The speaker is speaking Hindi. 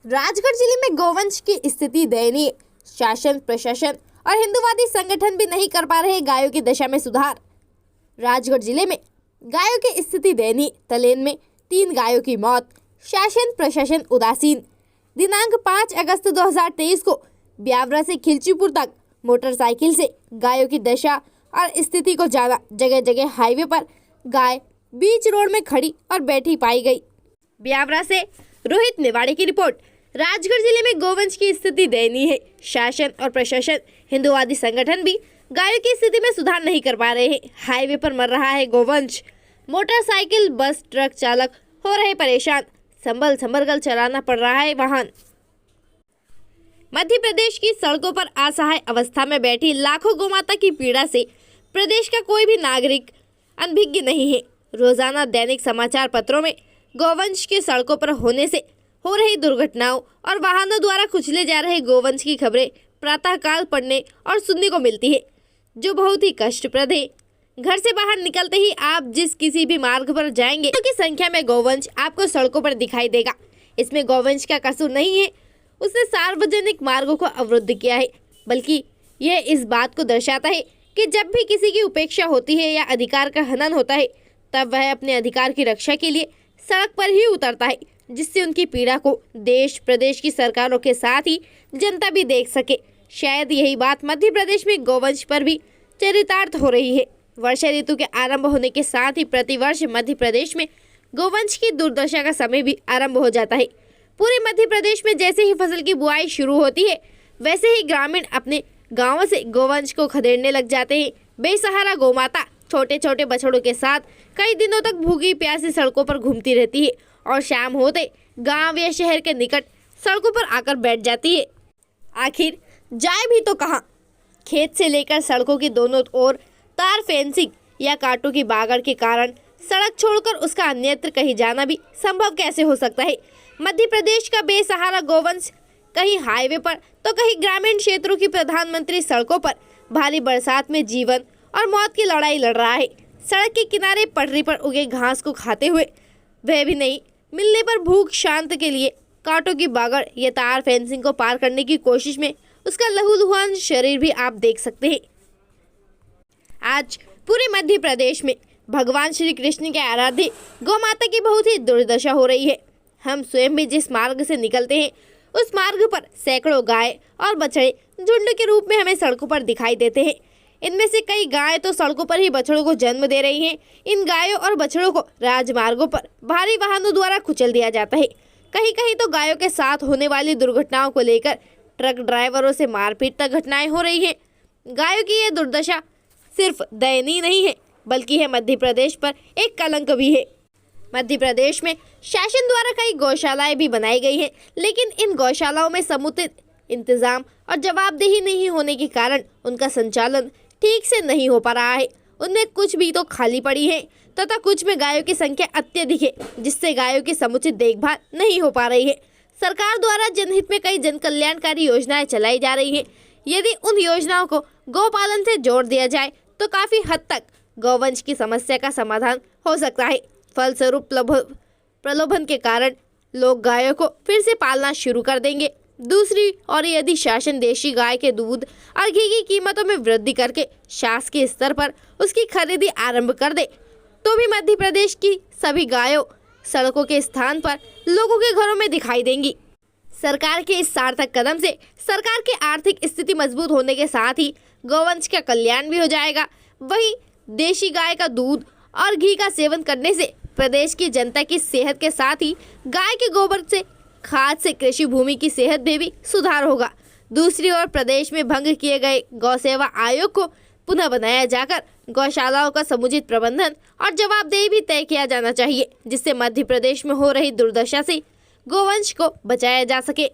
राजगढ़ जिले में गौवंश की स्थिति दयनीय। शासन, प्रशासन और हिंदुवादी संगठन भी नहीं कर पा रहे गायों की दशा में सुधार। राजगढ़ जिले में गायों की स्थिति दयनीय। तलेन में 3 गायों की मौत। शासन प्रशासन उदासीन। दिनांक 5 अगस्त 2023 को ब्यावरा से खिलचीपुर तक मोटरसाइकिल से गायों की दशा और स्थिति को जाना। जगह जगह हाईवे पर गाय बीच रोड में खड़ी और बैठी पाई गई। ब्यावरा से रोहित नेवाड़े की रिपोर्ट। राजगढ़ जिले में गौवंश की स्थिति दयनीय है। शासन और प्रशासन, हिंदुवादी संगठन भी गायों की स्थिति में सुधार नहीं कर पा रहे हैं। हाईवे पर मर रहा है गौवंश। मोटरसाइकिल, बस, ट्रक चालक हो रहे परेशान। संभल कर चलाना पड़ रहा है वाहन। मध्य प्रदेश की सड़कों पर असहाय अवस्था में बैठी लाखों गौमाता की पीड़ा से प्रदेश का कोई भी नागरिक अनभिज्ञ नहीं है। रोजाना दैनिक समाचार पत्रों में गौवंश के सड़कों पर होने से हो रही दुर्घटनाओं और वाहनों द्वारा कुचले जा रहे गौवंश की खबरें प्रातःकाल पढ़ने और सुनने को मिलती है, जो बहुत ही कष्टप्रद है। घर से बाहर निकलते ही आप जिस किसी भी मार्ग पर जाएंगे तो की संख्या में गौवंश आपको सड़कों पर दिखाई देगा। इसमें गौवंश का कसूर नहीं है, उसने सार्वजनिक मार्गों को अवरुद्ध किया है, बल्कि यह इस बात को दर्शाता है कि जब भी किसी की उपेक्षा होती है या अधिकार का हनन होता है, तब वह अपने अधिकार की रक्षा के लिए सड़क पर ही उतरता है, जिससे उनकी पीड़ा को देश प्रदेश की सरकारों के साथ ही जनता भी देख सके। शायद यही बात मध्य प्रदेश में गौवंश पर भी चरितार्थ हो रही है। वर्षा ऋतु के आरंभ होने के साथ ही प्रतिवर्ष मध्य प्रदेश में गौवंश की दुर्दशा का समय भी आरंभ हो जाता है। पूरे मध्य प्रदेश में जैसे ही फसल की बुआई शुरू होती है, वैसे ही ग्रामीण अपने गाँवों से गौवंश को खदेड़ने लग जाते हैं। बेसहारा गौमाता छोटे छोटे बछड़ों के साथ कई दिनों तक भूखी प्यासी सड़कों पर घूमती रहती है और शाम होते गांव या शहर के निकट सड़कों पर आकर बैठ जाती है। आखिर जाए भी तो कहां? खेत से लेकर सड़कों की दोनों ओर तार फेंसिंग या कांटों की बागड़ के कारण सड़क छोड़कर उसका अन्यत्र कहीं जाना भी संभव कैसे हो सकता है? मध्य प्रदेश का बेसहारा गौवंश कहीं हाईवे पर तो कहीं ग्रामीण क्षेत्रों की प्रधानमंत्री सड़कों पर भारी बरसात में जीवन और मौत की लड़ाई लड़ रहा है। सड़क के किनारे पटरी पर उगे घास को खाते हुए, वह भी नहीं मिलने पर भूख शांत के लिए कांटों की बागड़ या तार फेंसिंग को पार करने की कोशिश में उसका लहूलुहान शरीर भी आप देख सकते हैं। आज पूरे मध्य प्रदेश में भगवान श्री कृष्ण के आराध्य गौमाता की बहुत ही दुर्दशा हो रही है। हम स्वयं भी जिस मार्ग से निकलते हैं, उस मार्ग पर सैकड़ों गाय और बछड़े झुंड के रूप में हमें सड़कों पर दिखाई देते हैं। इनमें से कई गायें तो सड़कों पर ही बछड़ों को जन्म दे रही हैं। इन गायों और बछड़ों को राजमार्गों पर भारी वाहनों द्वारा कुचल दिया जाता है। कहीं कहीं तो गायों के साथ होने वाली दुर्घटनाओं को लेकर ट्रक ड्राइवरों से मारपीट तक घटनाएं हो रही हैं। गायों की यह दुर्दशा सिर्फ दयनीय नहीं है, बल्कि है मध्य प्रदेश पर एक कलंक भी है। मध्य प्रदेश में शासन द्वारा कई गौशालाएं भी बनाई गई हैं, लेकिन इन गौशालाओं में समुचित इंतजाम और जवाबदेही नहीं होने के कारण उनका संचालन ठीक से नहीं हो पा रहा है। उनमें कुछ भी तो खाली पड़ी है तथा कुछ में गायों की संख्या अत्यधिक है, जिससे गायों की समुचित देखभाल नहीं हो पा रही है। सरकार द्वारा जनहित में कई जन कल्याणकारी योजनाएं चलाई जा रही हैं। यदि उन योजनाओं को गौपालन से जोड़ दिया जाए तो काफी हद तक गौवंश की समस्या का समाधान हो सकता है। फलस्वरूप प्रलोभन के कारण लोग गायों को फिर से पालना शुरू कर देंगे। दूसरी ओर यदि शासन देशी गाय के दूध और घी की कीमतों में वृद्धि करके शासकीय स्तर पर उसकी खरीदी आरंभ कर दे, तो भी मध्य प्रदेश की सभी गायों सड़कों के स्थान पर लोगों के घरों में दिखाई देंगी। सरकार के इस सार्थक कदम से सरकार की आर्थिक स्थिति मजबूत होने के साथ ही गौवंश का कल्याण भी हो जाएगा। वहीं देशी गाय का दूध और घी का सेवन करने से प्रदेश की जनता की सेहत के साथ ही गाय के गोबर से खाद से कृषि भूमि की सेहत में भी सुधार होगा। दूसरी ओर प्रदेश में भंग किए गए गौ सेवा आयोग को पुनः बनाया जाकर गौशालाओं का समुचित प्रबंधन और जवाबदेही भी तय किया जाना चाहिए, जिससे मध्य प्रदेश में हो रही दुर्दशा से गौवंश को बचाया जा सके।